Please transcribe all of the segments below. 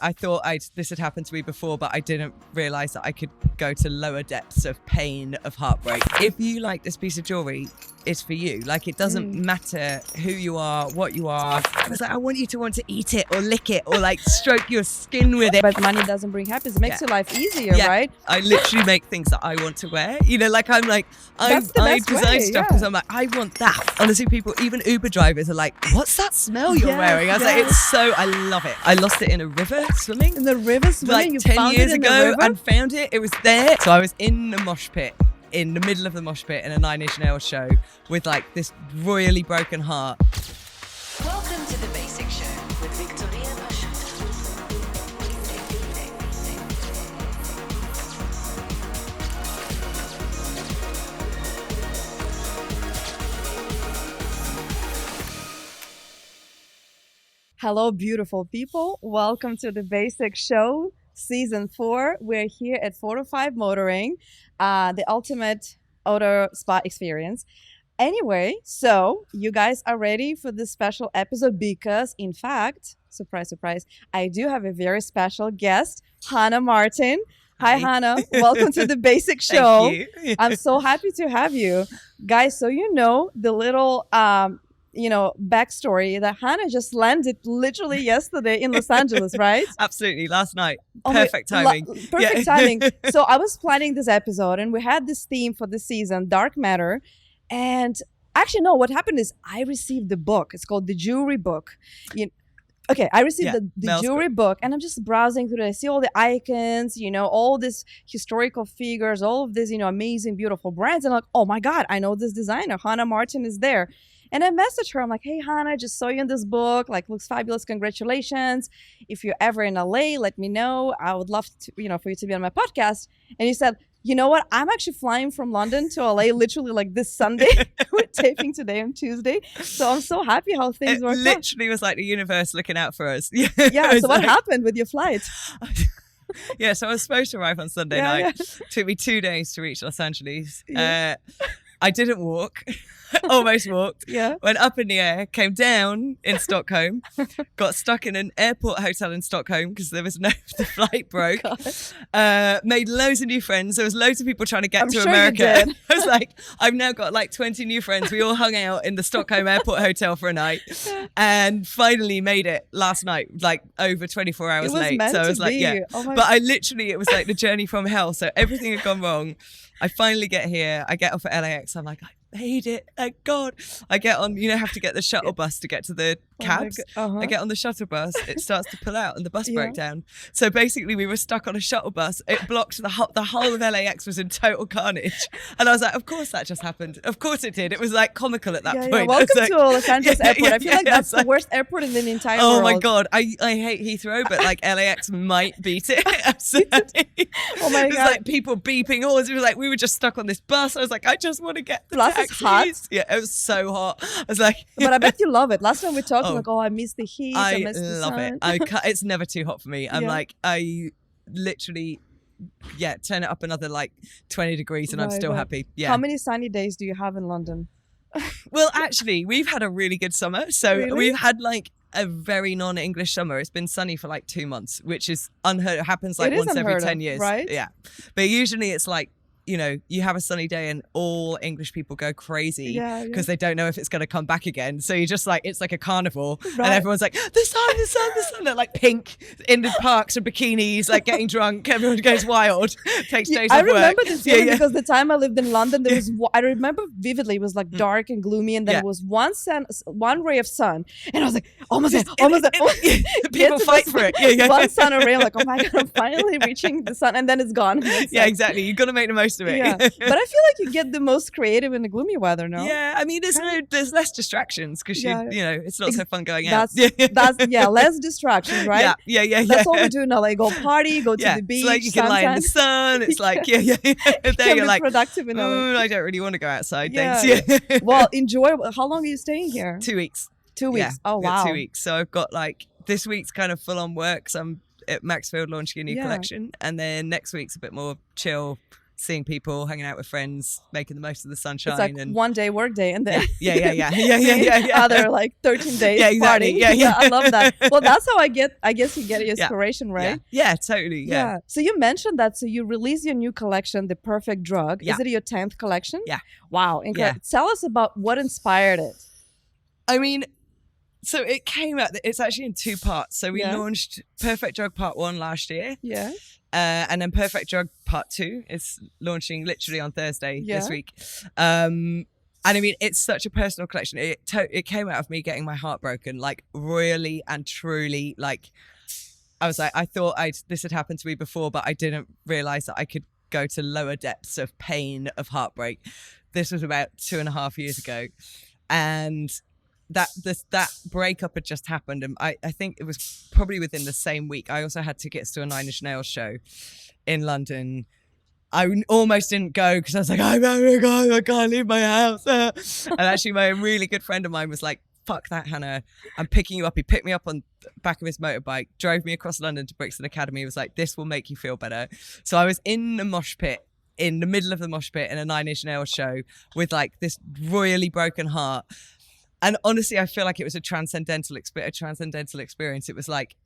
I thought this had happened to me before, but I didn't realize that I could go to lower depths of pain, of heartbreak. If you like this piece of jewelry, it's for you. Like, it doesn't matter who you are, what you are. I was like, I want you to want to eat it or lick it or like stroke your skin with it. But money doesn't bring happiness. It makes your life easier, right? I literally make things that I want to wear. You know, like I design stuff because I'm like, I want that. Honestly, people, even Uber drivers are like, what's that smell you're wearing? I was like, I love it. I lost it in a river swimming. In the river swimming? Like 10 years ago and found it. It was there. So I was in the mosh pit, in the middle of the mosh pit in a Nine Inch Nails show with like this royally broken heart. Welcome to The Basic Show with Viktorija Pashuta. Hello, beautiful people. Welcome to The Basic Show, Season 4. We're here at 405 Motoring, the ultimate auto spa experience. Anyway, so you guys are ready for this special episode because, in fact, surprise, surprise, I do have a very special guest, Hana Martin. Hi, Hana. Welcome to The Basic Show. Thank you. I'm so happy to have you. Guys, so you know the little... backstory that Hana just landed literally yesterday in Los Angeles, right? Absolutely. Last night. Perfect timing. Perfect timing. So I was planning this episode and we had this theme for the season, Dark Matter. And actually, no, what happened is I received the book. It's called The Jewelry Book. I received the jewelry book and I'm just browsing through it. I see all the icons, all these historical figures, all of these, amazing, beautiful brands. And I'm like, oh my God, I know this designer. Hana Martin is there. And I messaged her. I'm like, hey, Hana, I just saw you in this book. Like, looks fabulous. Congratulations. If you're ever in LA, let me know. I would love to, for you to be on my podcast. And you said, you know what? I'm actually flying from London to LA literally like this Sunday. We're taping today on Tuesday. So I'm so happy how things worked out. It literally was like the universe looking out for us. Yeah. So what happened with your flight? Yeah. So I was supposed to arrive on Sunday night. Yeah. Took me 2 days to reach Los Angeles. Yeah. I didn't walk. Almost walked. Yeah. Went up in the air, came down in Stockholm, got stuck in an airport hotel in Stockholm because the flight broke. Made loads of new friends. There was loads of people trying to get to America. I was like, I've now got like 20 new friends. We all hung out in the Stockholm airport hotel for a night and finally made it last night, like over 24 hours late. So I was like, but it was like the journey from hell. So everything had gone wrong. I finally get here. I get off at LAX. I'm like, I made it. Thank God. I get on, have to get the shuttle bus to get to the cabs. I get on the shuttle bus. It starts to pull out and the bus broke down. So basically we were stuck on a shuttle bus. It blocked the whole of LAX was in total carnage. And I was like, of course that just happened. Of course it did. It was like comical at that point. Yeah. Welcome to Los Angeles Airport. I feel like that's the worst airport in the entire world. Oh my God. I hate Heathrow, but like LAX might beat it. Oh my God. It was like people beeping horns. It was like, we were just stuck on this bus. I was like, I just want to get the taxis. It's hot. Yeah, it was so hot. I was like, but I bet you love it. Last time we talked, like, I miss the heat. I miss the sun. I love it. It's never too hot for me. I'm like, I literally, turn it up another like 20 degrees and I'm still happy. Yeah. How many sunny days do you have in London? Well, actually, we've had a really good summer. So we've had like a very non-English summer. It's been sunny for like 2 months, which is unheard. It happens like once every 10 years. Right? Yeah. But usually it's like, you have a sunny day and all English people go crazy because they don't know if it's going to come back again. So you're just like, it's like a carnival and everyone's like, the sun. They're like pink in the parks and bikinis, like getting drunk. Everyone goes wild, takes days off work. I remember this because the time I lived in London, there was, I remember vividly, it was like dark and gloomy and then it was one ray of sun. And I was like, almost there. People fight for it. Yeah. One sun ray, I'm like, oh my God, I'm finally reaching the sun. And then it's gone. Yeah, exactly. You've got to make the most of it. Yeah. But I feel like you get the most creative in the gloomy weather, no? Yeah, I mean, there's less distractions because it's not so fun going out. That's less distractions, right? Yeah. That's all we do now. Like go party, go to the beach. It's like you can lie in the sun. It's like there you're like productive in I don't really want to go outside. Yeah. Thanks. Yeah. Well, enjoy. How long are you staying here? 2 weeks. 2 weeks. Yeah, oh wow. 2 weeks. So I've got like this week's kind of full on work. So I'm at Maxfield launching a new collection, and then next week's a bit more chill. seeing people, hanging out with friends, making the most of the sunshine. It's like and one day work day and then yeah. other like 13 days Yeah, exactly. party. Yeah. I love that. Well, that's how I guess you get inspiration, right? Yeah, totally. Yeah. So you mentioned that. So you release your new collection, The Perfect Drug. Yeah. Is it your 10th collection? Yeah. Wow. Tell us about what inspired it. I mean, so it came out, it's actually in 2 parts. So we launched Perfect Drug Part 1 last year. Yeah. And then Perfect Drug Part 2 is launching literally on Thursday this week. And I mean, it's such a personal collection. It came out of me getting my heart broken, like really and truly. Like, I was like, I thought this had happened to me before, but I didn't realize that I could go to lower depths of pain, of heartbreak. This was about 2.5 years ago. And that breakup had just happened, and I think it was probably within the same week. I also had tickets to a Nine Inch Nails show in London. I almost didn't go because I was like, I can't leave my house. And actually, my really good friend of mine was like, fuck that, Hana, I'm picking you up. He picked me up on the back of his motorbike, drove me across London to Brixton Academy. He was like, this will make you feel better. So I was in the mosh pit, in the middle of the mosh pit in a Nine Inch Nails show with like this royally broken heart. And honestly, I feel like it was a transcendental experience. It was like,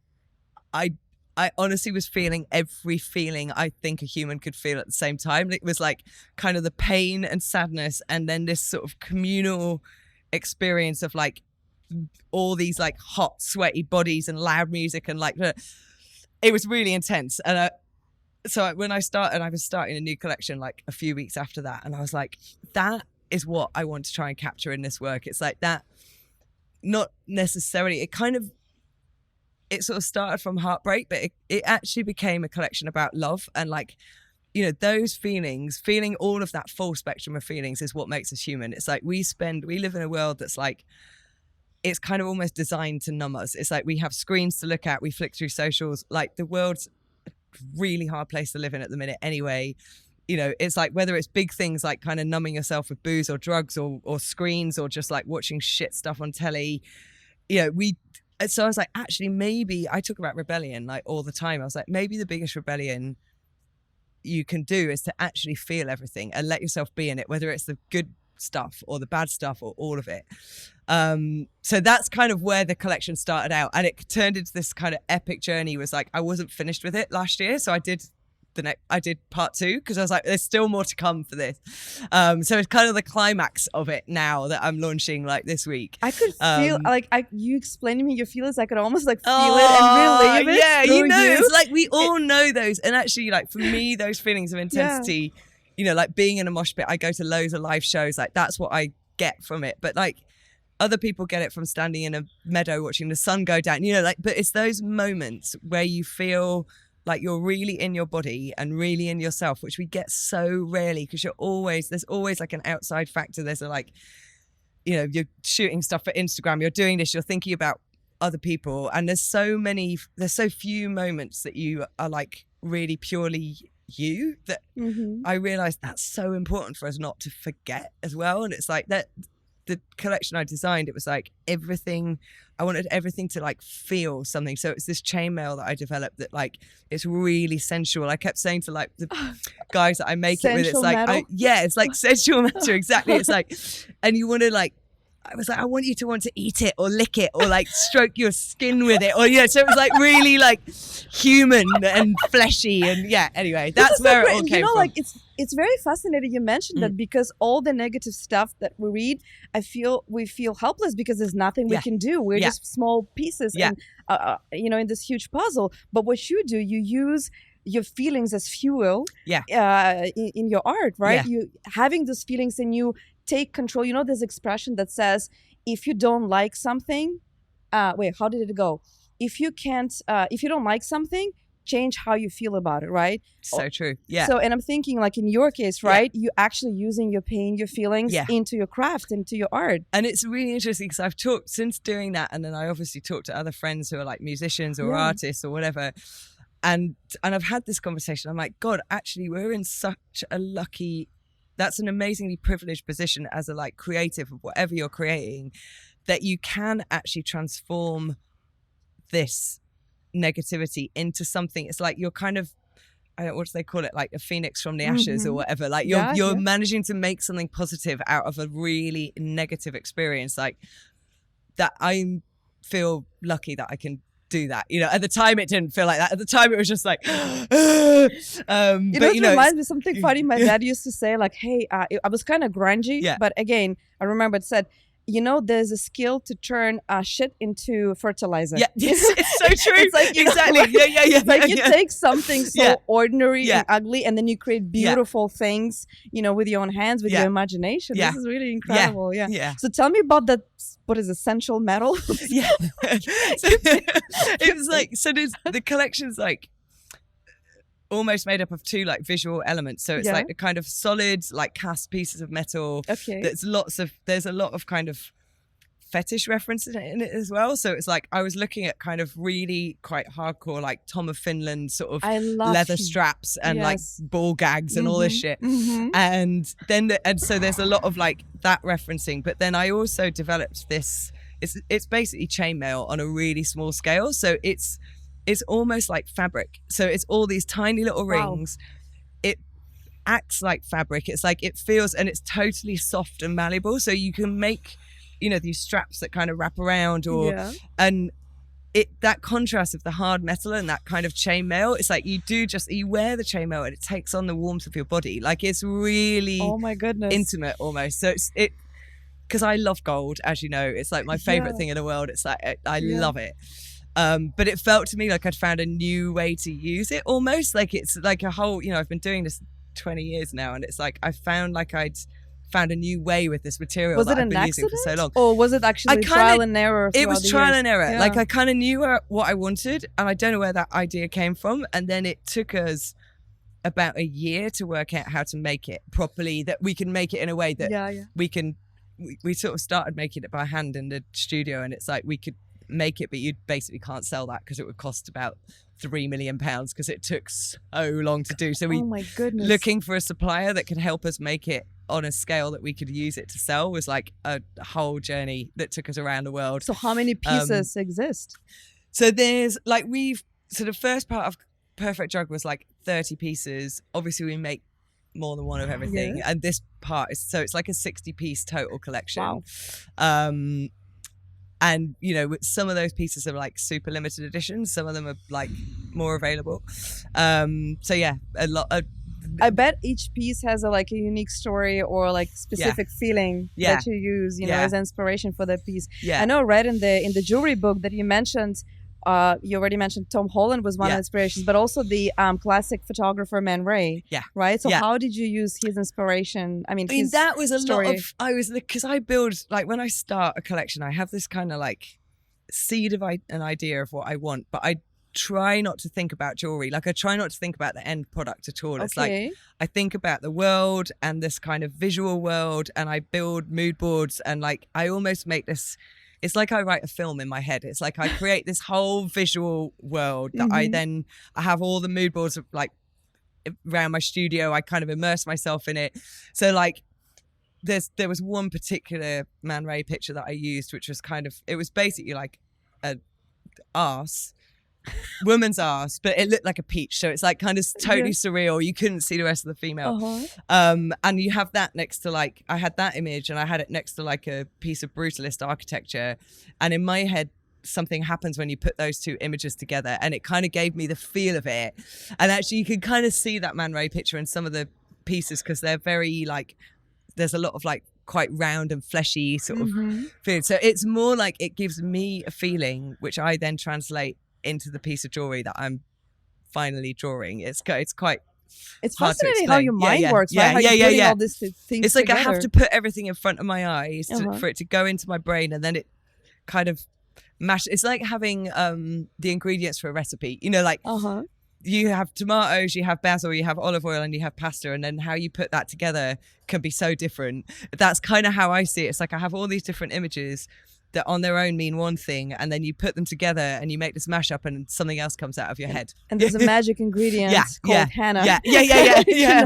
I honestly was feeling every feeling I think a human could feel at the same time. It was like kind of the pain and sadness, and then this sort of communal experience of like all these like hot, sweaty bodies and loud music, and like it was really intense. And so when I was starting a new collection like a few weeks after that, and I was like, that is what I want to try and capture in this work. It's like that, not necessarily, it sort of started from heartbreak, but it actually became a collection about love. And like, you know, those feelings, feeling all of that full spectrum of feelings is what makes us human. It's like we live in a world that's like, it's kind of almost designed to numb us. It's like we have screens to look at, we flick through socials, like the world's a really hard place to live in at the minute anyway. You know, it's like whether it's big things like kind of numbing yourself with booze or drugs or screens, or just like watching shit stuff on telly, you know, so I was like, actually, maybe I talk about rebellion like all the time. I was like, maybe the biggest rebellion you can do is to actually feel everything and let yourself be in it, whether it's the good stuff or the bad stuff or all of it. So that's kind of where the collection started out, and it turned into this kind of epic journey. It was like, I wasn't finished with it last year, so I did part 2 because I was like, there's still more to come for this. So it's kind of the climax of it now that I'm launching like this week. I could feel you explaining me your feelings. I could almost like feel it and relive it. Yeah, you know, it's like we all know those. And actually, like for me, those feelings of intensity, you know, like being in a mosh pit, I go to loads of live shows. Like that's what I get from it. But like other people get it from standing in a meadow watching the sun go down. You know, like, but it's those moments where you feel like you're really in your body and really in yourself, which we get so rarely because there's always like an outside factor. There's a like, you know, you're shooting stuff for Instagram, you're doing this, you're thinking about other people. And there's so few moments that you are like really purely you that I realized that's so important for us not to forget as well. And it's like that, the collection I designed, it was like I wanted everything to like feel something. So it's this chainmail that I developed that like, it's really sensual. I kept saying to like the guys that I make it with, it's like, it's like sensual matter. Exactly. It's like, and you want to like, I was like, I want you to want to eat it or lick it or like stroke your skin with it, or so it was like really like human and fleshy, and anyway, that's where it all came from. Like it's very fascinating you mentioned that, because all the negative stuff that we read, we feel helpless because there's nothing we can do. We're just small pieces and in this huge puzzle. But what you do, you use your feelings as fuel in your art, right? You having those feelings and you take control. You know, there's expression that says, if you don't like something, how did it go? If you don't like something, change how you feel about it, right? So true. Yeah. So, and I'm thinking like in your case, right? You actually using your pain, your feelings into your craft, into your art. And it's really interesting because I've talked since doing that. And then I obviously talked to other friends who are like musicians or artists or whatever. And I've had this conversation. I'm like, God, actually, we're in such a that's an amazingly privileged position as a like creative of whatever you're creating, that you can actually transform this negativity into something. It's like you're kind of I don't, what do they call it? Like a phoenix from the ashes or whatever. Like you're Yeah. managing to make something positive out of a really negative experience. Like that, I feel lucky that I can do that. You know, at the time it didn't feel like that. At the time it was just like, it reminds me of something funny. My dad used to say, like, hey, I was kind of grungy, but again, I remember it said, you know, there's a skill to turn shit into fertilizer. Yeah, it's so true. It's like, exactly. Know, yeah. It's like you take something so ordinary Yeah. and ugly, and then you create beautiful things, you know, with your own hands, with your imagination. This is really incredible. Yeah. So tell me about that. What is essential metal? So, it was like, so the collection's like almost made up of two like visual elements. So it's like a kind of solid like cast pieces of metal. Okay. There's a lot of kind of fetish references in it as well. So it's like I was looking at kind of really quite hardcore like Tom of Finland sort of leather straps and like ball gags and all this shit. And then so there's a lot of like that referencing. But then I also developed this. It's basically chainmail on a really small scale. So it's almost like fabric. So it's all these tiny little rings. It acts like fabric. It's like it feels, and it's totally soft and malleable. So you can make, you know, these straps that kind of wrap around and that contrast of the hard metal and that kind of chainmail, it's like you wear the chainmail and it takes on the warmth of your body. Like it's really intimate almost. So it because I love gold, as you know, it's like my favorite thing in the world. It's like I love it. But it felt to me like I'd found a new way to use it almost. Like it's like a whole, you know, I've been doing this 20 years now, and it's like I found like I'd found a new way with this material. Was that it I've an been accident? using for so long. Or was it actually trial and error? It was trial and error. Yeah. Like I kind of knew what I wanted, and I don't know where that idea came from. And then it took us about a year to work out how to make it properly, that we can make it in a way that we can, we sort of started making it by hand in the studio, and it's like we could make it, but you basically can't sell that because it would cost about £3 million because it took so long to do. So we looking for a supplier that could help us make it on a scale that we could use it to sell was like a whole journey that took us around the world. So how many pieces exist? So there's like so the first part of Perfect Drug was like 30 pieces. Obviously we make more than one of everything, and this part is, so it's like a 60-piece total collection. And you know, some of those pieces are like super limited editions, some of them are like more available. So yeah, a lot of, I bet each piece has a unique story or like specific feeling that you use, you know, as inspiration for that piece. I know I read in the jewelry book that you mentioned, you already mentioned Tom Holland was one of the inspirations, but also the classic photographer Man Ray. Right. So how did you use his inspiration? I mean that was a story. lot of, because I build, like when I start a collection, I have this kind of like seed of an idea of what I want, but I try not to think about jewelry. Like I try not to think about the end product at all. It's like I think about the world and this kind of visual world, and I build mood boards, and like I almost make this, it's like I write a film in my head. It's like I create this whole visual world that I have all the mood boards of like around my studio. I kind of immerse myself in it. So like there was one particular Man Ray picture that I used, which was kind of, it was basically like a arse, woman's arse, but it looked like a peach. So it's like kind of totally surreal. You couldn't see the rest of the female. And you have that next to like, I had that image and I had it next to like a piece of brutalist architecture. And in my head, something happens when you put those two images together, and it kind of gave me the feel of it. And actually you can kind of see that Man Ray picture in some of the pieces, because they're very like, there's a lot of like quite round and fleshy sort of food. So it's more like it gives me a feeling, which I then translate into the piece of jewelry that I'm finally drawing. It's quite, it's fascinating how your mind works, right? How you're putting all these things it's like together. I have to put everything in front of my eyes for it to go into my brain, and then it kind of mash. It's like having the ingredients for a recipe, you know, like you have tomatoes, you have basil, you have olive oil, and you have pasta, and then how you put that together can be so different. That's kind of how I see it. It's like I have all these different images that on their own mean one thing, and then you put them together and you make this mashup, and something else comes out of your head. And there's a magic ingredient called Hana.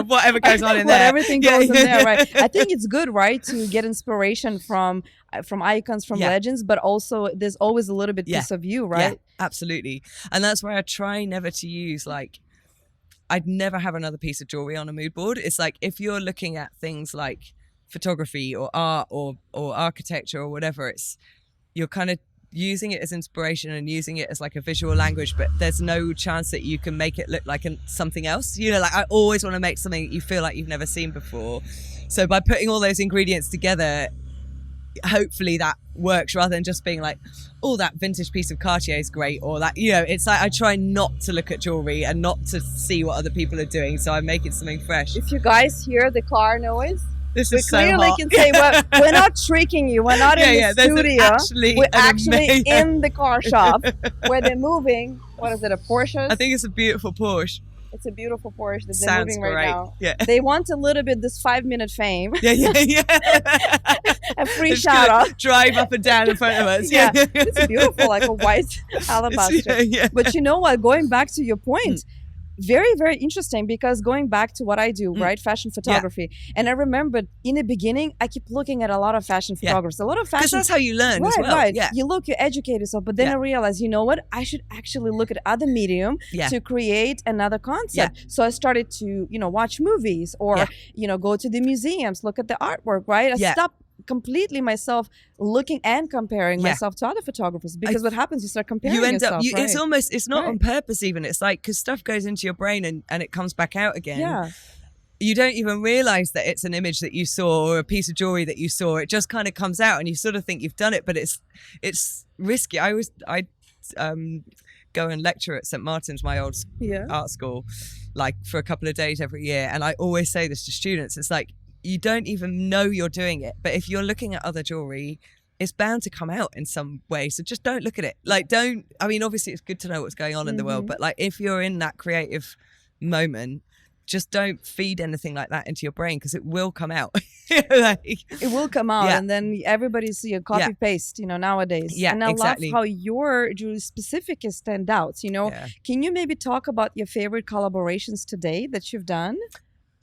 Whatever goes on in there. Everything goes in there, right? I think it's good, right, to get inspiration from icons, from legends, but also there's always a little bit piece of you, right? Yeah, absolutely. And that's why I try never to use like I'd never have another piece of jewelry on a mood board. It's like if you're looking at things like photography or art or architecture or whatever, you're kind of using it as inspiration and using it as like a visual language, but there's no chance that you can make it look like something else. You know, like I always want to make something that you feel like you've never seen before. So by putting all those ingredients together, hopefully that works, rather than just being like, oh, that vintage piece of Cartier is great, or that, you know, it's like I try not to look at jewelry and not to see what other people are doing, so I'm making something fresh. If you guys hear the car noise, this we is so clearly hot. can say, well, we're not tricking you. We're not in the studio. We're actually in the car shop where they're moving. What is it, a Porsche? I think it's a beautiful Porsche. It's a beautiful Porsche that they're Sounds moving great. right now. Yeah. They want a little bit this 5-minute fame. Yeah. A free It's shout gonna out. Drive up and down in front of us. Yeah. It's beautiful, like a white alabaster. Yeah. But you know what? Going back to your point, very, very interesting, because going back to what I do, right? Fashion photography. And I remember in the beginning, I keep looking at a lot of fashion photographers, a lot of fashion. Because that's how you learn as well. Right. Yeah. You look, you educate yourself. But then I realized, you know what? I should actually look at other medium to create another concept. So I started to, you know, watch movies or, you know, go to the museums, look at the artwork, right? I stopped completely myself looking and comparing myself to other photographers, because what happens, you start comparing yourself, right? It's not on purpose even. It's like, because stuff goes into your brain and it comes back out again. You don't even realize that it's an image that you saw or a piece of jewelry that you saw. It just kind of comes out and you sort of think you've done it, but it's risky. I go and lecture at St. Martin's, my old art school, like for a couple of days every year, and I always say this to students. It's like, you don't even know you're doing it, but if you're looking at other jewelry, it's bound to come out in some way. So just don't look at it. Like, obviously it's good to know what's going on in the world, but like if you're in that creative moment, just don't feed anything like that into your brain, because it will come out. It will come out, and then everybody see a copy paste, you know, nowadays. And I love how your jewelry specific stand out, you know. Can you maybe talk about your favorite collaborations today that you've done?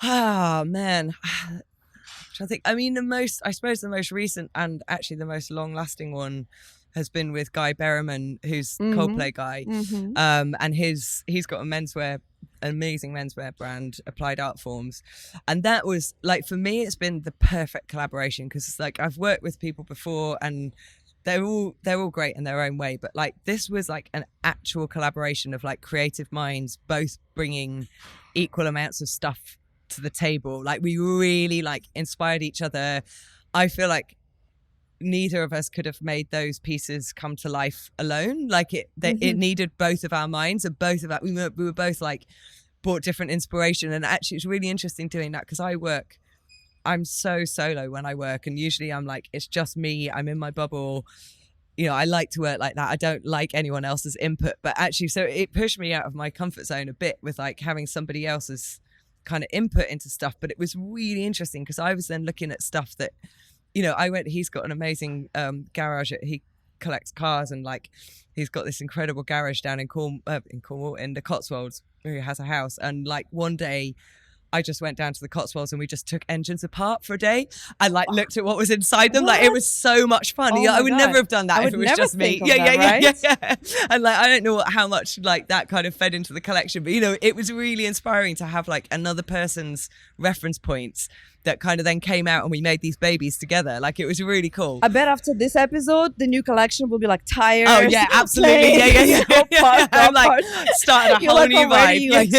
Oh man, I think, I mean, the most recent and actually the most long lasting one has been with Guy Berryman, who's Coldplay guy. And he's got an amazing menswear brand, Applied Art Forms. And that was like, for me, it's been the perfect collaboration, because it's like, I've worked with people before and they're all great in their own way, but like this was like an actual collaboration of like creative minds, both bringing equal amounts of stuff to the table. Like we really like inspired each other. I feel like neither of us could have made those pieces come to life alone. Like it needed both of our minds, and both of that we were both like brought different inspiration. And actually it's really interesting doing that, because I'm so solo when I work, and usually I'm like, it's just me, I'm in my bubble, you know. I like to work like that. I don't like anyone else's input. But actually, so it pushed me out of my comfort zone a bit with like having somebody else's kind of input into stuff. But it was really interesting, because I was then looking at stuff that, you know, he's got an amazing garage. He collects cars, and like he's got this incredible garage down in Cornwall, in the Cotswolds, where he has a house. And like one day I just went down to the Cotswolds and we just took engines apart for a day and like looked at what was inside them. Like it was so much fun. I would never have done that if it was just me. Yeah. And like I don't know how much like that kind of fed into the collection, but you know, it was really inspiring to have like another person's reference points that kind of then came out, and we made these babies together. Like it was really cool. I bet after this episode, the new collection will be like tires. Oh yeah, absolutely. Yeah. I'm like starting a whole new vibe. Like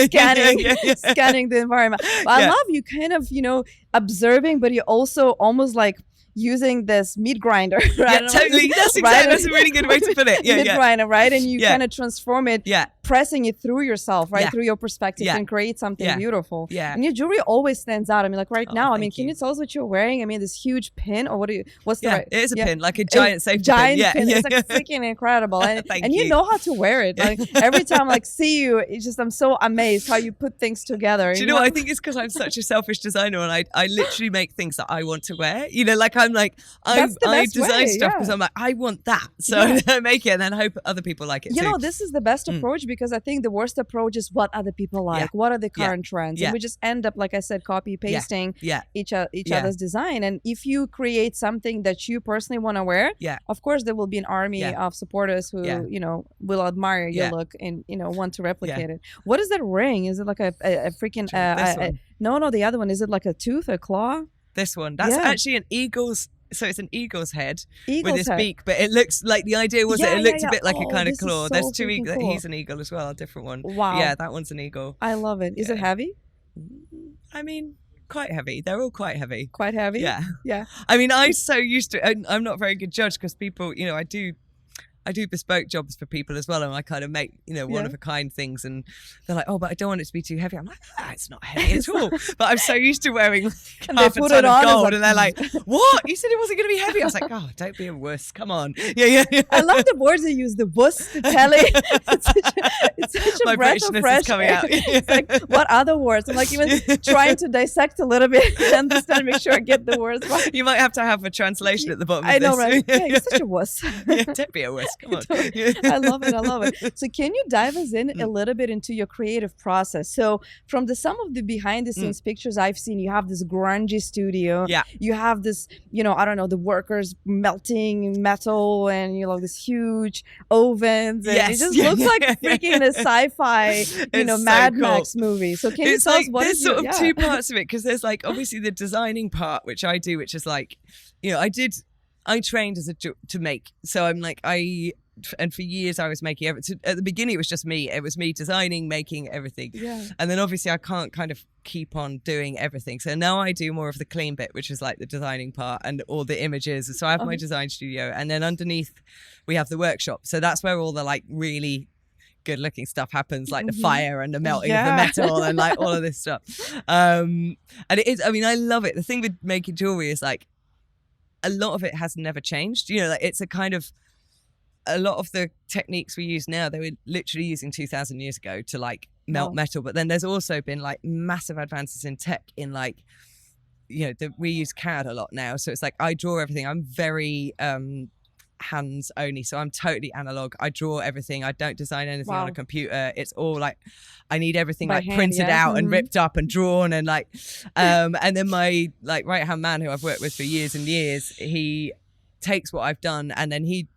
scanning the environment. I love you kind of, you know, observing, but you're also almost like using this meat grinder, right? Yeah, totally. That's exactly. That's a really good way to put it. Yeah, meat grinder, right? And you kind of transform it, pressing it through yourself, right? Through your perspective, and create something beautiful. Yeah. And your jewelry always stands out. I mean, like right now, I mean, can you tell us what you're wearing? I mean, this huge pin, or what's the right? It is a pin, like a giant safety pin. Pin. It's like freaking incredible. And you know how to wear it. Like every time I like see you, it's just, I'm so amazed how you put things together. Do you know what? I think it's because I'm such a selfish designer, and I literally make things that I want to wear. You know, like I'm like, I best design way, stuff because yeah. I'm like, I want that. So I make it and then hope other people like it You too. know, this is the best approach, because I think the worst approach is what other people like. What are the current trends? Yeah. And we just end up, like I said, copy pasting each Yeah. other's design. And if you create something that you personally want to wear, of course there will be an army of supporters who you know will admire your look and you know want to replicate it. What is that ring? Is it like a freaking no, the other one, is it like a tooth, a claw? This one, that's actually an eagle's. So it's an eagle's head with his beak, but it looks like, the idea was that it looked a bit like a kind of claw. There's two eagles. Cool. He's an eagle as well, a different one. Wow. Yeah, that one's an eagle. I love it. Is it heavy? I mean, quite heavy. They're all quite heavy. Quite heavy? Yeah. Yeah. I mean, I'm so used to, I'm not a very good judge because people, you know, I do bespoke jobs for people as well, and I kind of make, you know, one of a kind things, and they're like, oh, but I don't want it to be too heavy. I'm like, it's not heavy at all. But I'm so used to wearing half a ton of gold, and they're like, what? You said it wasn't going to be heavy. I was like, oh, don't be a wuss. Come on. Yeah. I love the words they use, the wuss, the telly. It's such a My breath of Britishness fresh is coming air. out. It's like, what other words? I'm like even trying to dissect a little bit and understand, make sure I get the words right. You might have to have a translation at the bottom I of know, this. right? Yeah, you're such a wuss. Yeah, don't be a wuss. Come on. I love it. So can you dive us in a little bit into your creative process? So from some of the behind the scenes pictures I've seen, you have this grungy studio. Yeah. You have this, you know, I don't know, the workers melting metal and, you know, this huge ovens. And it just looks like freaking a sci-fi, you know, Mad Max movie. So can you tell us what there's is sort of two parts of it, because there's like obviously the designing part, which I do, which is like, you know, I trained as to make. So I'm like, and for years I was making everything. At the beginning it was just me. It was me designing, making everything. Yeah. And then obviously I can't kind of keep on doing everything. So now I do more of the clean bit, which is like the designing part and all the images. So I have my design studio, and then underneath we have the workshop. So that's where all the like really good looking stuff happens, like the fire and the melting of the metal and like all of this stuff. And it is, I mean, I love it. The thing with making jewelry is like a lot of it has never changed. You know, like it's a kind of, a lot of the techniques we use now, they were literally using 2,000 years ago to like melt metal. But then there's also been like massive advances in tech in like, you know, we use CAD a lot now. So it's like, I draw everything. I'm very hands only. So I'm totally analog. I draw everything. I don't design anything on a computer. It's all like, I need everything by like hand, printed out and ripped up and drawn and like, and then my like right hand man who I've worked with for years and years, he takes what I've done and then he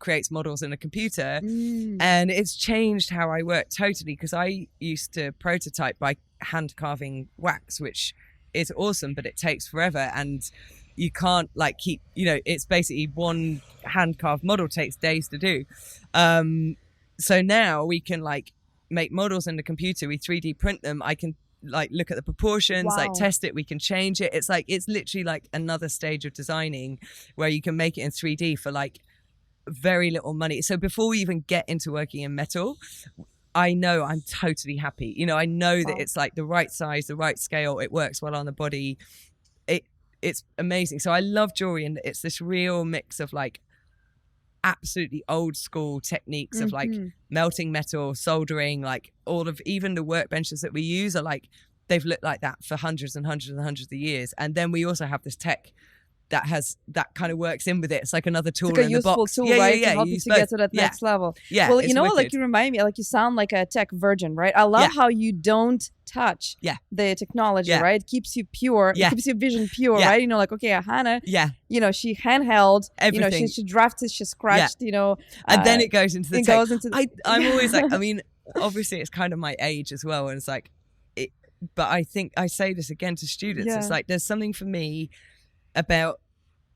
creates models in a computer, and it's changed how I work totally, because I used to prototype by hand carving wax, which is awesome, but it takes forever and you can't like keep, you know, it's basically one hand carved model takes days to do. So now we can like make models in the computer, we 3D print them, I can like look at the proportions, like test it, we can change it. It's like, it's literally like another stage of designing where you can make it in 3D for like very little money. So before we even get into working in metal, I know I'm totally happy. You know, I know that it's like the right size, the right scale, it works well on the body. It's amazing. So I love jewelry, and it's this real mix of like absolutely old school techniques of like melting metal, soldering, like all of, even the workbenches that we use are like, they've looked like that for hundreds and hundreds and hundreds of years. And then we also have this tech that has, that kind of works in with it. It's like another tool in the box. Tool, right? To help you to get to that next level. Yeah. Well, you know what, like you remind me, like you sound like a tech virgin, right? I love how you don't touch the technology, right? It keeps you pure. It keeps your vision pure, right? You know, like, okay, Hana, you know, she handheld, everything. You know, she drafted, she scratched, you know. And then it goes into the tech. I'm always like, I mean, obviously it's kind of my age as well. And it's like, but I think I say this again to students. It's like, there's something for me about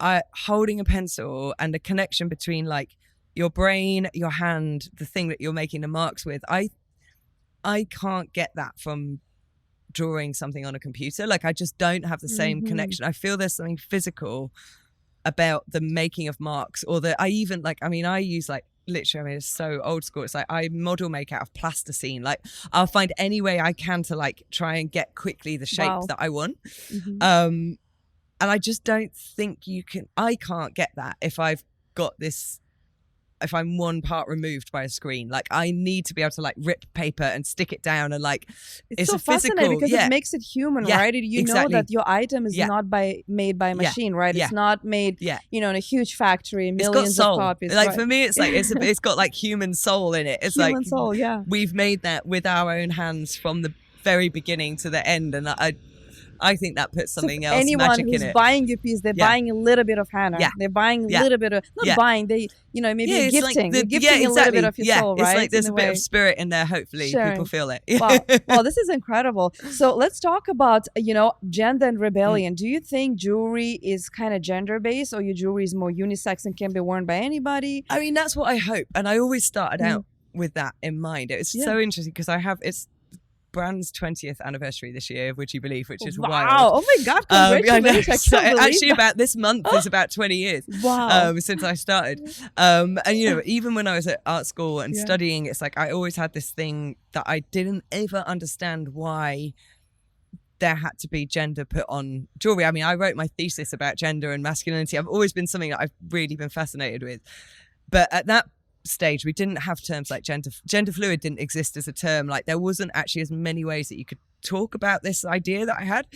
holding a pencil and the connection between like your brain, your hand, the thing that you're making the marks with. I can't get that from drawing something on a computer. Like I just don't have the same connection. I feel there's something physical about the making of marks, or I use like literally, I mean, it's so old school. It's like I model make out of plasticine. Like I'll find any way I can to like try and get quickly the shape that I want. And I just don't think I can't get that if I've got this if I'm one part removed by a screen. Like I need to be able to like rip paper and stick it down and like it's so a physical fascinating because it makes it human, right? You exactly. know that your item is not made by a machine, right? It's not made you know, in a huge factory, millions of copies. Like for me it's like it's got like human soul in it. It's human like soul, we've made that with our own hands from the very beginning to the end, and I think that puts something else magic in it. Anyone who's buying your piece, they're buying a little bit of Hana. They're buying a little bit of, not buying, they, you know, maybe gifting. Like gifting a little bit of your soul, right? It's like there's a bit of spirit in there, hopefully. People feel it. Wow, this is incredible. So let's talk about, you know, gender and rebellion. Do you think jewelry is kind of gender-based, or your jewelry is more unisex and can be worn by anybody? I mean, that's what I hope. And I always started out with that in mind. It's so interesting because it's brand's 20th anniversary this year, would you believe, which is wild. Oh my God, congratulations. Actually about this month is about 20 years since I started. And you know, even when I was at art school and studying, it's like I always had this thing that I didn't ever understand why there had to be gender put on jewelry. I mean, I wrote my thesis about gender and masculinity. I've always been something that I've really been fascinated with. But at that stage we didn't have terms like gender fluid didn't exist as a term. Like there wasn't actually as many ways that you could talk about this idea that I had.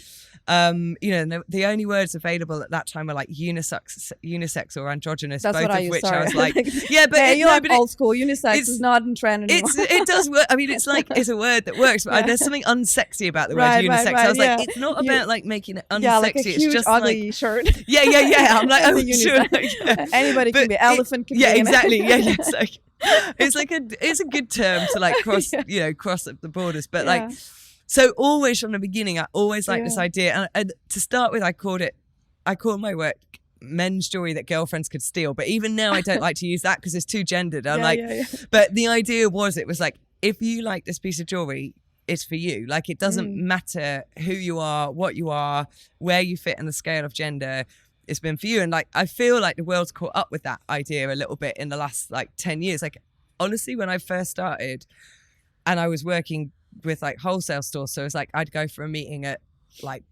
You know, the only words available at that time were like unisex or androgynous. That's both what of which sorry. I was like, yeah, but hey, you're like old school. Unisex is not in trend anymore. It does work. I mean, it's like it's a word that works, but there's something unsexy about the word unisex. Right, I was like, it's not about like making it unsexy. Yeah, like a huge, it's just ugly like shirt. Yeah. I'm like, oh, sure. Anybody can be. Elephant can be. Yeah, exactly. It's like. It's a good term to like cross the borders, but like so always from the beginning I always liked this idea, and to start with I call my work men's jewelry that girlfriends could steal, but even now I don't like to use that because it's too gendered. I'm but the idea was, it was like, if you like this piece of jewelry, it's for you. Like it doesn't matter who you are, what you are, where you fit in the scale of gender. It's been for you. And like I feel like the world's caught up with that idea a little bit in the last like 10 years. Like honestly, when I first started and I was working with like wholesale stores, so it's like I'd go for a meeting at like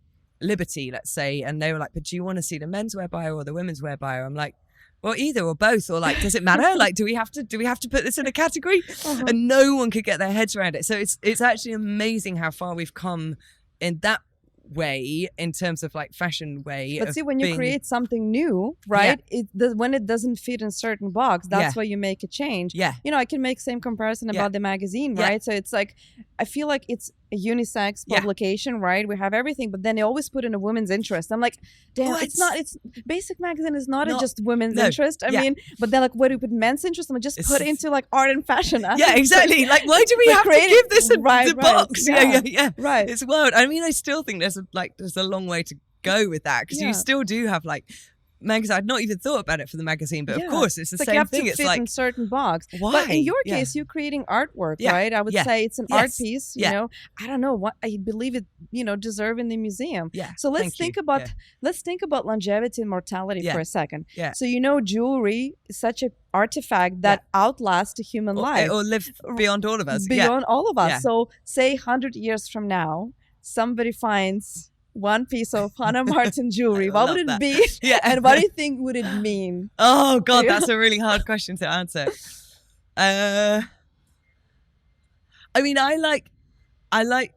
Liberty, let's say, and they were like, but do you want to see the menswear bio or the women's wear bio? I'm like, well, either or both, or like, does it matter? Like, do we have to put this in a category? And no one could get their heads around it. So it's actually amazing how far we've come in that way, in terms of like fashion way. But see, when you create something new, right, when it doesn't fit in certain box, that's where you make a change. You know, I can make same comparison about the magazine, right? So it's like, I feel like it's a unisex publication, right? We have everything, but then they always put in a women's interest. I'm like, damn, it's Basic Magazine is not just women's interest. I mean, but then like, what do you put men's interest? I'm like, just put into like art and fashion. Exactly. Like, why do we have to give this the box? Right. It's wild. I mean, I still think there's a long way to go with that, because you still do have like magazine. I'd not even thought about it for the magazine, but of course it's the same thing. It's like in certain box. Why? But in your case, you're creating artwork, right? I would say it's an art piece. You know, I don't know what I believe it. You know, deserve in the museum. So let's think about longevity and mortality for a second. So you know, jewelry is such an artifact that outlasts a human life, or live beyond all of us. Beyond all of us. So say 100 years from now, somebody finds one piece of Hana Martin jewelry. What would it be? And what do you think would it mean? Oh God, that's a really hard question to answer. I mean, I like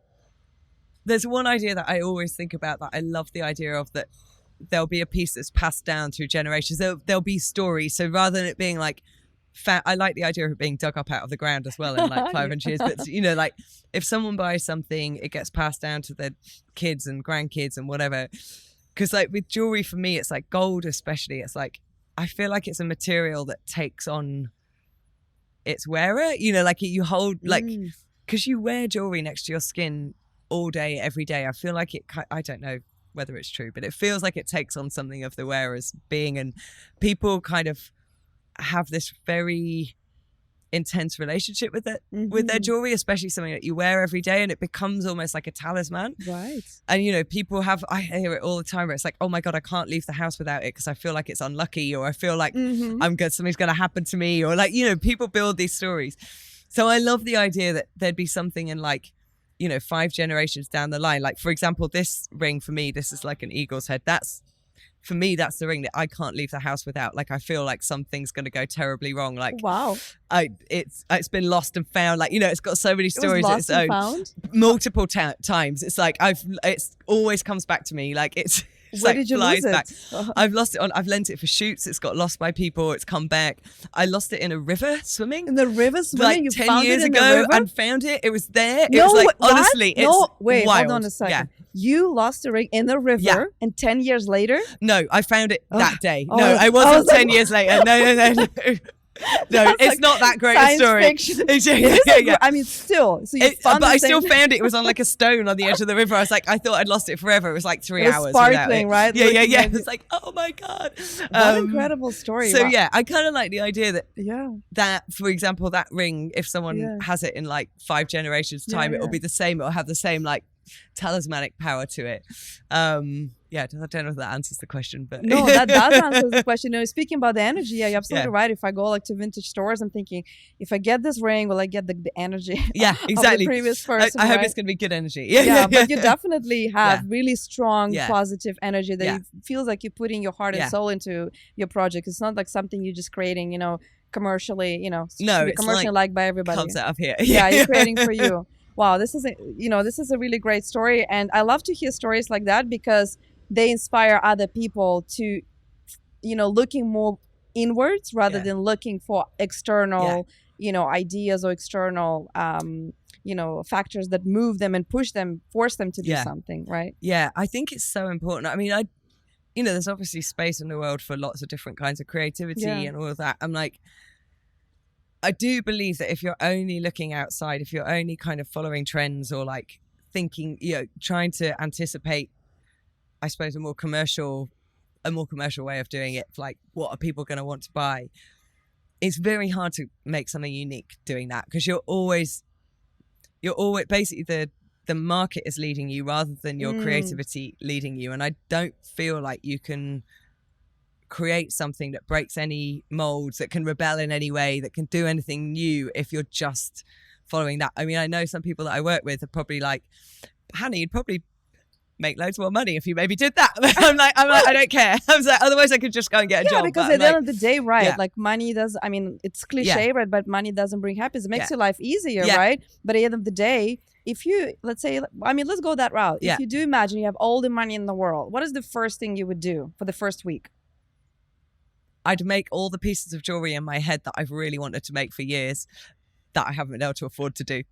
there's one idea that I always think about, that I love the idea of, that there'll be a piece that's passed down through generations. There'll be stories. So rather than it being like, I like the idea of it being dug up out of the ground as well in like 500 years. But you know, like if someone buys something, it gets passed down to their kids and grandkids and whatever. Because like with jewelry, for me, it's like gold especially. It's like, I feel like it's a material that takes on its wearer. You know, like you hold, like, because you wear jewelry next to your skin all day, every day. I feel like I don't know whether it's true, but it feels like it takes on something of the wearer's being. And people kind of have this very intense relationship with it, with their jewelry, especially something that you wear every day, and it becomes almost like a talisman. Right. And you know, people have, I hear it all the time, where it's like, oh my God, I can't leave the house without it because I feel like it's unlucky, or I feel like something's going to happen to me, or like, you know, people build these stories. So I love the idea that there'd be something in like, you know, 5 generations down the line. Like for example, this ring for me, this is like an eagle's head. That's for me, that's the ring that I can't leave the house without. Like, I feel like something's going to go terribly wrong. Like, wow, it's been lost and found. Like, you know, it's got so many stories. It was lost and found multiple times. It's like it's always comes back to me. Like it's where did you lose it? Back. I've lost it I've lent it for shoots. It's got lost by people. It's come back. I lost it in a river swimming. In the river swimming? Like you 10 found years it in ago, the river? and found it. It was there. It No, was like, what? honestly, it's no, wait, wild. hold on a second. Yeah. You lost a ring in the river, Yeah. and 10 years later? No, I found it that day. Oh, No, I it wasn't was like, 10 years later. No. No, That's it's like not that great a science story. fiction. Yeah. I mean, still. So you found but the I same still thing? found it. It was on like a stone on the edge of the river. I was like, I thought I'd lost it forever. It was like 3 It was hours. without sparkling, it. right? Yeah. Looking at It's like, oh my God. What an incredible story. So Wow. yeah, I kind of like the idea Yeah. that, for example, that ring, if someone has it in like 5 generations time, it will be the same. It will have the same like talismanic power to it. I don't know if that answers the question, but No, that does answer the question. No, speaking about the energy, yeah, you're absolutely Yeah. right. If I go like to vintage stores, I'm thinking, if I get this ring, will I get the energy yeah, of exactly. the previous person? I hope right? it's going to be good energy. Yeah, but you definitely have Yeah. really strong, Yeah. positive energy that Yeah. you feels like you're putting your heart and Yeah. soul into your project. It's not like something you're just creating, commercially, No, to be it's commercially liked by everybody. Comes out of here. Yeah, you're creating for you. Wow, this is a really great story, and I love to hear stories like that because they inspire other people to, looking more inwards rather Yeah. than looking for external, ideas or external, factors that move them and force them to do Yeah. something, right? Yeah, I think it's so important. I mean, there's obviously space in the world for lots of different kinds of creativity and all of that. I'm like, I do believe that if you're only looking outside, if you're only kind of following trends or like thinking, trying to anticipate, I suppose, a more commercial way of doing it, like what are people going to want to buy? It's very hard to make something unique doing that because you're always basically the market is leading you rather than your creativity leading you. And I don't feel like you can create something that breaks any molds, that can rebel in any way, that can do anything new if you're just following that. I mean, I know some people that I work with are probably like, Hana, you'd probably make loads more money if you maybe did that. I'm like, I don't care. I was like, otherwise I could just go and get a job. Because But at the end of the day, right, Yeah. like money does, I mean, it's cliche, right, but money doesn't bring happiness. It makes your life easier, Yeah. right? But at the end of the day, if you, let's go that route. Yeah. If you do imagine you have all the money in the world, what is the first thing you would do for the first week? I'd make all the pieces of jewelry in my head that I've really wanted to make for years that I haven't been able to afford to do.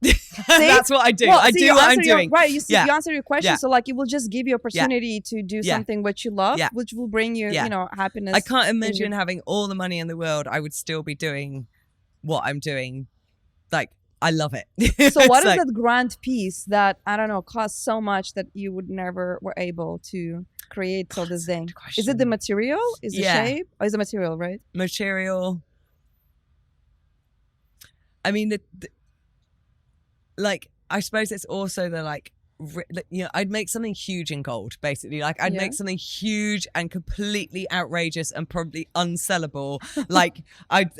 That's what I do. Well, I do what I'm doing. Right, you Yeah. answer your question. Yeah. So like it will just give you opportunity to do Yeah. something which you love, Yeah. which will bring you, Yeah. happiness. I can't in imagine having all the money in the world. I would still be doing what I'm doing. Like, I love it. So what It's is like- that grand piece that, I don't know, costs so much that you would never were able to create till this day? Is it the material? Is the Yeah. shape? Or is the material, right? material? I mean, like, I suppose it's also the I'd make something huge in gold, basically. Like, I'd make something huge and completely outrageous and probably unsellable. Like,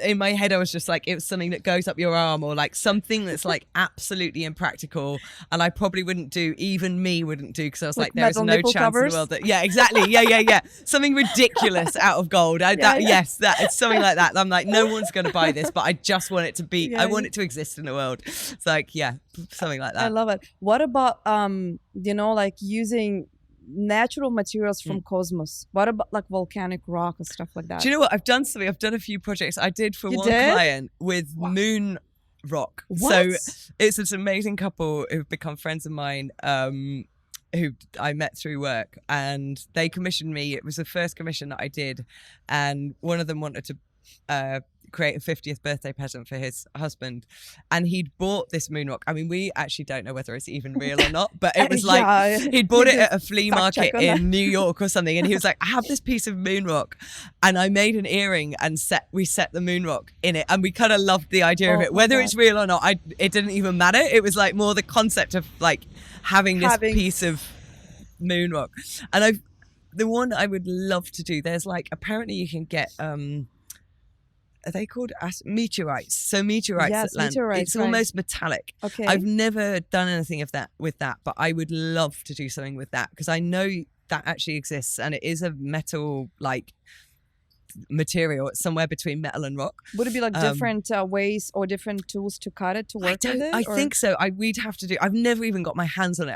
in my head, I was just like, it was something that goes up your arm, or like something that's like absolutely impractical. And I probably wouldn't do, even me wouldn't do, because I was like, there is metal no nipple chance in covers? the world that, yeah, exactly. Yeah. Something ridiculous out of gold. Yes, it's something like that. I'm like, no one's going to buy this, but I just want it to be, I want it to exist in the world. It's like, yeah, something like that. I love it. What about, like using natural materials from cosmos? What about like volcanic rock or stuff like that? Do you know what? I've done a few projects. I did for You one did? client with moon rock. What? So it's this amazing couple who've become friends of mine, who I met through work, and they commissioned me. It was the first commission that I did, and one of them wanted to create a 50th birthday present for his husband, and he'd bought this moon rock. I mean, we actually don't know whether it's even real or not, but it was like he'd bought it at a flea market in New York or something, and he was like, I have this piece of moon rock, and I made an earring and we set the moon rock in it, and we kind of loved the idea of it. Whether it's real or not, it didn't even matter. It was like more the concept of like having this piece of moon rock. And the one I would love to do, there's like, apparently you can get are they called meteorites? So meteorites that land. Meteorites, it's almost metallic. Okay. I've never done anything of that with that, but I would love to do something with that, because I know that actually exists, and it is a metal like material. It's somewhere between metal and rock. Would it be like different ways or different tools to cut it to work with it? I think so. We'd have to do. I've never even got my hands on it.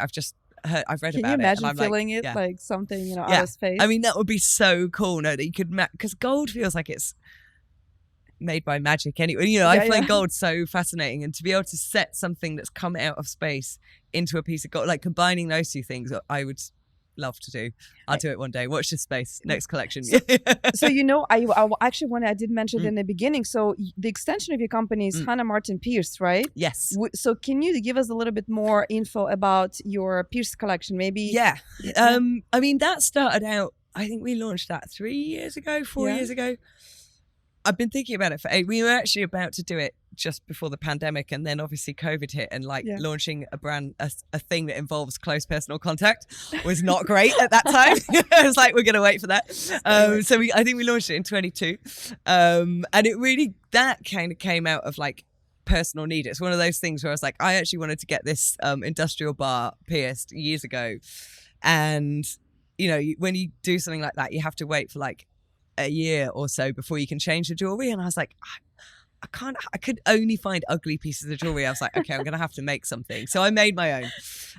I've read about it. Can you imagine feeling like, it like something out of space? I mean, that would be so cool. No, that you could because gold feels like it's made by magic anyway. I find gold so fascinating, and to be able to set something that's come out of space into a piece of gold, like combining those two things, I would love to do. I'll do it one day. Watch this space. Next collection. So I actually I did mention in the beginning. So the extension of your company is Hana Martin Pierce, right? Yes. So can you give us a little bit more info about your Pierce collection, maybe? Yeah. I mean, that started out. I think we launched that 4 years ago. I've been thinking about it for 8. We were actually about to do it just before the pandemic, and then obviously COVID hit, and launching a thing that involves close personal contact was not great at that time. I was like, we're going to wait for that. So I think we launched it in 22. And it really, that kind of came out of like personal need. It's one of those things where I was like, I actually wanted to get this industrial bar pierced years ago. And, when you do something like that, you have to wait for like a year or so before you can change the jewelry. And I was like, I could only find ugly pieces of jewelry. I was like, okay, I'm going to have to make something. So I made my own, and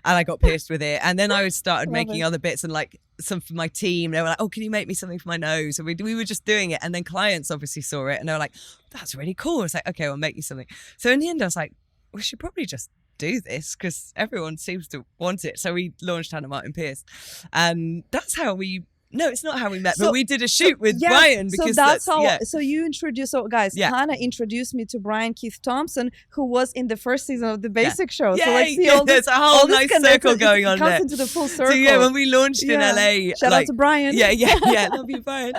I got pierced with it. And then I started making other bits, and like some for my team. They were like, oh, can you make me something for my nose? And we were just doing it. And then clients obviously saw it, and they were like, that's really cool. I was like, okay, I'll make you something. So in the end, I was like, we should probably just do this because everyone seems to want it. So we launched Hana Martin Pierce, and that's how we. No, it's not how we met, but we did a shoot with Brian because that's how. Yeah. So you introduced, guys, Hana introduced me to Brian Keith Thompson, who was in the first season of the Basic Show. Yeah, so let's see all this, there's a whole nice circle going on there. It comes into the full circle. So when we launched in LA, shout out to Brian. Yeah, love you, Brian.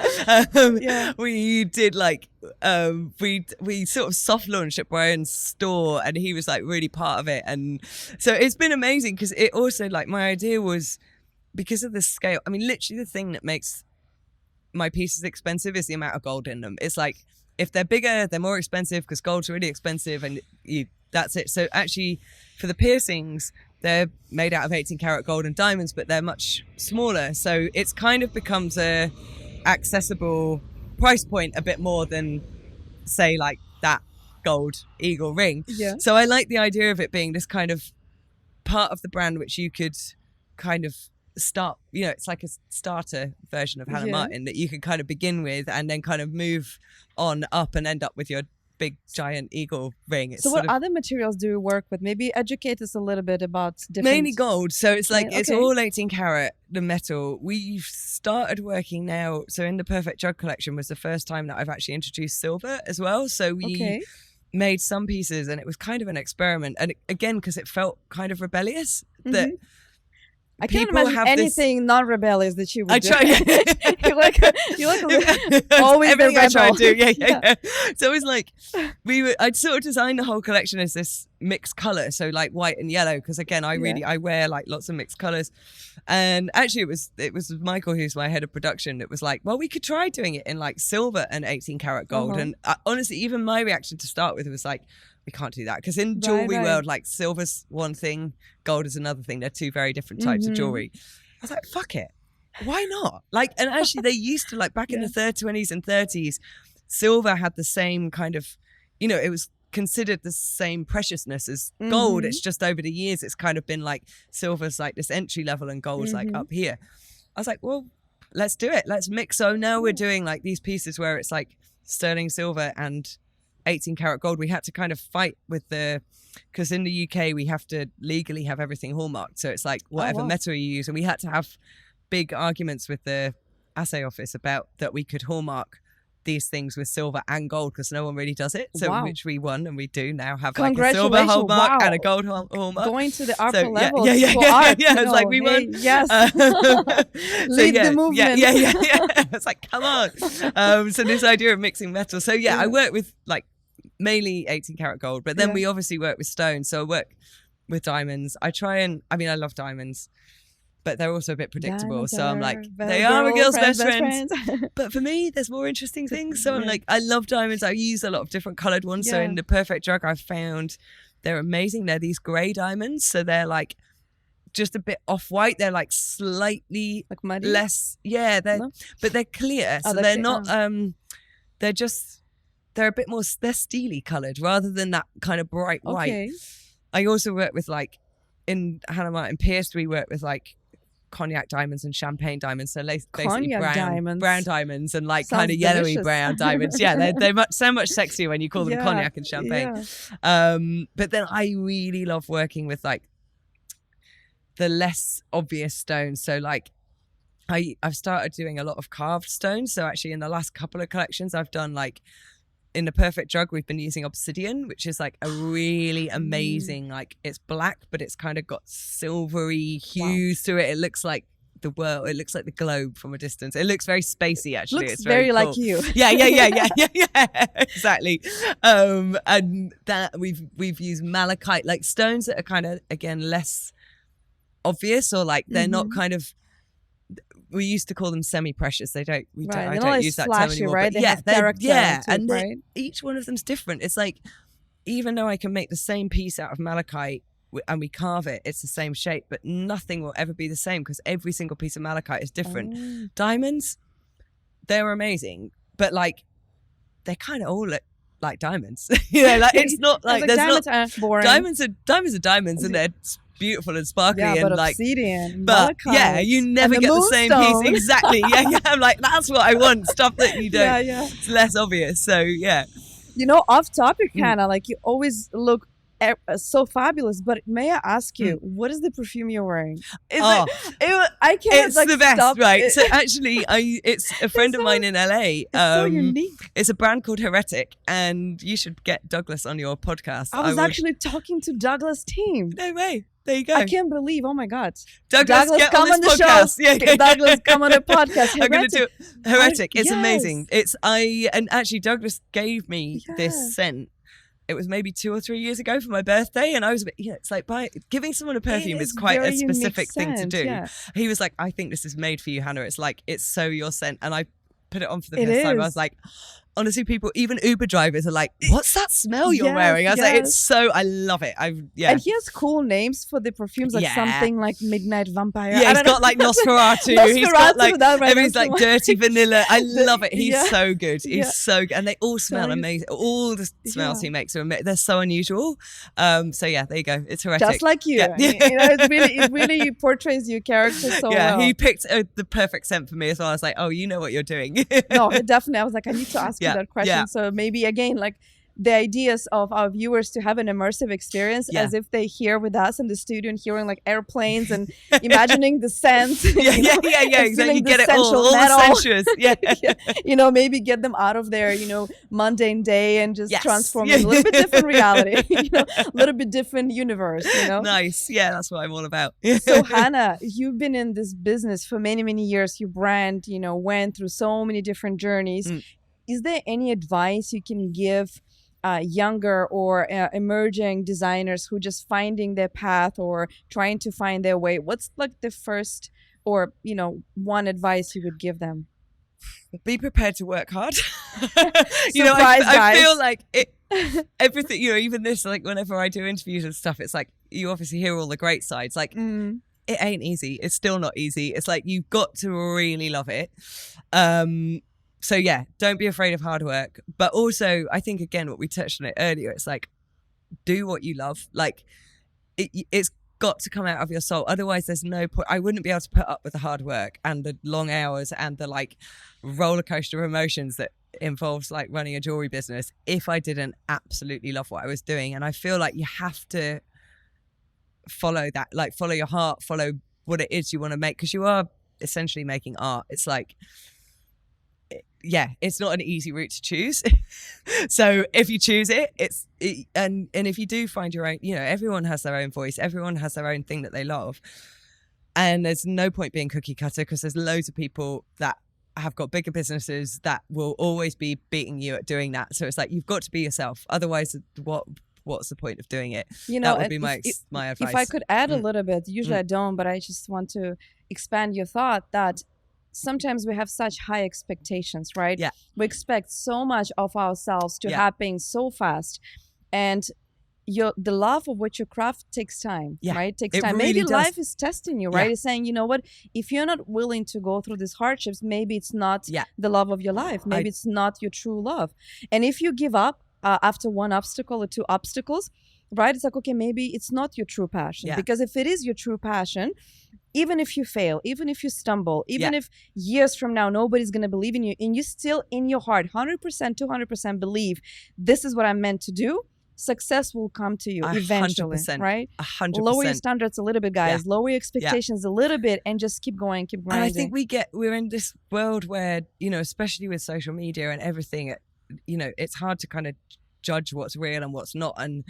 We did we sort of soft launched at Brian's store, and he was like really part of it, and so it's been amazing because it also like my idea was. Because of the scale, I mean, literally the thing that makes my pieces expensive is the amount of gold in them. It's like, if they're bigger, they're more expensive because gold's really expensive, and that's it. So actually, for the piercings, they're made out of 18 karat gold and diamonds, but they're much smaller. So it's kind of becomes a accessible price point a bit more than, say, like that gold eagle ring. Yeah. So I like the idea of it being this kind of part of the brand which you could kind of start, it's like a starter version of Hana Martin that you can kind of begin with and then kind of move on up and end up with your big giant eagle ring. It's so what other materials do you work with? Maybe educate us a little bit about different... Mainly gold. So it's like, it's all 18 karat, the metal. We've started working now. So in the Perfect Jug collection was the first time that I've actually introduced silver as well. So we made some pieces, and it was kind of an experiment. And again, because it felt kind of rebellious that... I can't imagine anything non-rebellious that you would do. I try. you look always everything the rebel. I try to do. Yeah. So it was like I'd sort of designed the whole collection as this mixed color, so like white and yellow. Because again, I wear like lots of mixed colors, and actually it was Michael, who's my head of production, that was like, well, we could try doing it in like silver and 18 karat gold. And honestly, even my reaction to start with was like, we can't do that, because in jewelry world, like silver's one thing, gold is another thing. They're two very different types of jewelry. I was like, fuck it, why not? Like, and actually they used to, like, back in the 20s and 30s, silver had the same kind of, it was considered the same preciousness as gold. It's just over the years it's kind of been like silver's like this entry level and gold's like up here. I was like, well, let's do it, let's mix. So now we're doing like these pieces where it's like sterling silver and 18 karat gold. We had to kind of fight with because in the UK we have to legally have everything hallmarked, so it's like whatever metal you use, and we had to have big arguments with the assay office about that we could hallmark these things with silver and gold, because no one really does it. So which we won, and we do now have like a silver hallmark and a gold hallmark. Going to the upper levels. Yeah. It's like we won. Yes. Lead the movement. Yeah. It's like, come on. So this idea of mixing metal. So I work with like mainly 18 karat gold, but then we obviously work with stones. So I work with diamonds. I love diamonds, but they're also a bit predictable. Diamonds, so I'm like, they are a girl's best friends. But for me, there's more interesting things. So I'm like, I love diamonds. I use a lot of different colored ones. So in the Perfect Jug, I've found they're amazing. They're these gray diamonds. So they're like just a bit off-white. They're like slightly Like muddy? less, but they're clear. So they're not, they're a bit more, they're steely coloured rather than that kind of bright white. Okay. I also work with like, in Hana Martin Pierce, we work with like cognac diamonds and champagne diamonds. So basically brown diamonds and like kind of yellowy delicious. brown diamonds. Yeah, they're so much sexier when you call them cognac and champagne. Yeah. But then I really love working with like the less obvious stones. So like I've started doing a lot of carved stones. So actually in the last couple of collections I've done like, in the Perfect Drug, we've been using obsidian, which is like a really amazing, like it's black, but it's kind of got silvery hues to it. It looks like the world. It looks like the globe from a distance. It looks very spacey, actually. Looks it's very cool. like you. Yeah, exactly. And that we've used malachite, like stones that are kind of, again, less obvious, or like they're not kind of, we used to call them semi-precious. I don't use that term anymore. Right? But they have character and right? each one of them's different. It's like, even though I can make the same piece out of malachite and we carve it, it's the same shape, but nothing will ever be the same because every single piece of malachite is different. Diamonds, they're amazing, but like they kind of all look like diamonds. Like it's not like there's diamonds not aren't boring. Diamonds are diamonds, and they're beautiful and sparkly, but and like obsidian, but malachite, you never get the same moonstone. piece exactly. I'm like, that's what I want, stuff that you don't it's less obvious. So off topic, Hannah, like you always look so fabulous, but may I ask you, what is the perfume you're wearing? I can't. It's like, the best, stop right? it. So actually, it's a friend of mine in LA. It's so unique. It's a brand called Heretic, and you should get Douglas on your podcast. I was actually talking to Douglas' team. No way. There you go. I can't believe. Oh my God, Douglas get come on this the podcast. show. Yeah. Douglas, come on the podcast. I'm going to do Heretic. It's yes. amazing. And actually Douglas gave me this scent. It was maybe 2 or 3 years ago for my birthday, and I was a bit, it's like giving someone a perfume is quite a specific thing to do. Yeah. He was like, I think this is made for you, Hannah. It's like, it's so your scent. And I put it on for the first time. I was like, honestly, people, even Uber drivers are like, what's that smell you're wearing? I was like, I love it. And he has cool names for the perfumes, like something like Midnight Vampire. Yeah, he's got like Nosferatu. He's got like, everything's like dirty vanilla. I love it. He's so good. He's so good. And they all smell amazing. All the smells he makes are amazing. They're so unusual. So yeah, there you go. It's Heretic. Just like you. Yeah. It really portrays your character so well. He picked the perfect scent for me as well. I was like, oh, you know what you're doing. No, definitely. I was like, I need to ask you that question. So maybe again, like the ideas of our viewers to have an immersive experience as if they hear with us in the studio and hearing like airplanes and imagining the scents. Exactly. You get it all metal. sensuous. Maybe get them out of their mundane day and just transform in a little bit different reality. A little bit different universe. Nice. Yeah, that's what I'm all about. So Hannah, you've been in this business for many, many years. Your brand, went through so many different journeys. Is there any advice you can give younger or emerging designers who just finding their path or trying to find their way? What's like the first or, one advice you would give them? Be prepared to work hard. I feel like everything, even this, like whenever I do interviews and stuff, it's like, you obviously hear all the great sides. Like, it ain't easy. It's still not easy. It's like, you've got to really love it. So yeah, don't be afraid of hard work. But also, I think, again, what we touched on it earlier, it's like, do what you love. Like, it's got to come out of your soul. Otherwise, there's no point. I wouldn't be able to put up with the hard work and the long hours and the like roller coaster of emotions that involves like running a jewelry business if I didn't absolutely love what I was doing. And I feel like you have to follow that, like follow your heart, follow what it is you want to make, because you are essentially making art. It's like, it's not an easy route to choose. So if you choose it, and if you do find your own, everyone has their own voice, everyone has their own thing that they love, and there's no point being cookie cutter, because there's loads of people that have got bigger businesses that will always be beating you at doing that. So it's like, you've got to be yourself, otherwise what's the point of doing it? That would be my advice. If I could add a little bit, usually I don't, but I just want to expand your thought that sometimes we have such high expectations, right? Yeah. We expect so much of ourselves to happen so fast. And the love of what you craft takes time, Yeah, right? Takes it time. really Maybe does. life is testing you, right? Yeah. It's saying, you know what? If you're not willing to go through these hardships, maybe it's not Yeah. the love of your life. Maybe it's not your true love. And if you give up after one obstacle or two obstacles, right? It's like, okay, maybe it's not your true passion. Yeah. Because if it is your true passion, even if you fail, even if you stumble, even Yeah. if years from now nobody's going to believe in you, and you still in your heart 100%, 200% believe this is what I'm meant to do, success will come to you eventually, 100%, right? 100%. Lower your standards a little bit, guys. Lower your expectations a little bit, and just keep going, keep grinding. And I think we're in this world where, you know, especially with social media and everything, you know, it's hard to kind of judge what's real and what's not. And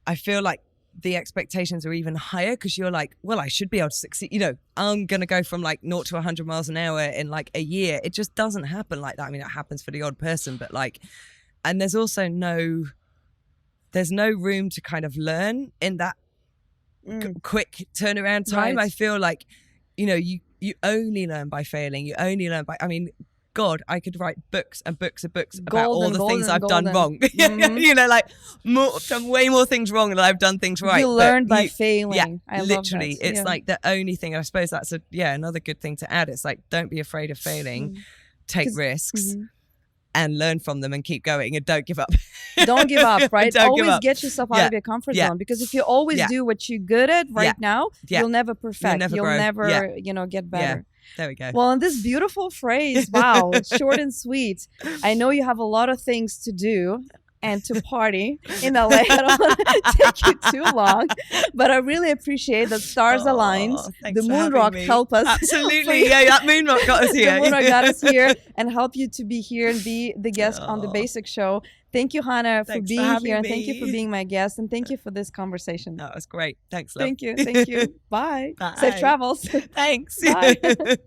I feel like the expectations are even higher because you're like, well, I should be able to succeed. You know, I'm going to go from like 0 to 100 miles an hour in like a year. It just doesn't happen like that. I mean, it happens for the odd person, but like, and there's also there's no room to kind of learn in that quick turnaround time. Right. I feel like, you know, you only learn by failing. You only learn by, I mean, God, I could write books and books and books about all the things I've done wrong. You know, like done way more things wrong than I've done things right. You learn by failing. Yeah, I literally. love that. It's like the only thing, I suppose that's another good thing to add. It's like, don't be afraid of failing, take risks and learn from them and keep going and don't give up. Don't give up, right? Don't give Always up. get yourself out of your comfort zone, because if you always do what you're good at now, you'll never perfect. You'll never, you know, get better. There we go. Well, and this beautiful phrase, wow, short and sweet. I know you have a lot of things to do and to party in LA. I don't want to take you too long, but I really appreciate that stars aligned. The moon rock helped us. Absolutely. Yeah, that moon rock got us here. The moon rock got us here and helped you to be here and be the guest on The Basic Show. Thank you, Hana, for being here. And thank you for being my guest. And thank you for this conversation. That was great. Thanks, love. Thank you. Thank you. Bye. Bye. Safe travels. Thanks. Bye.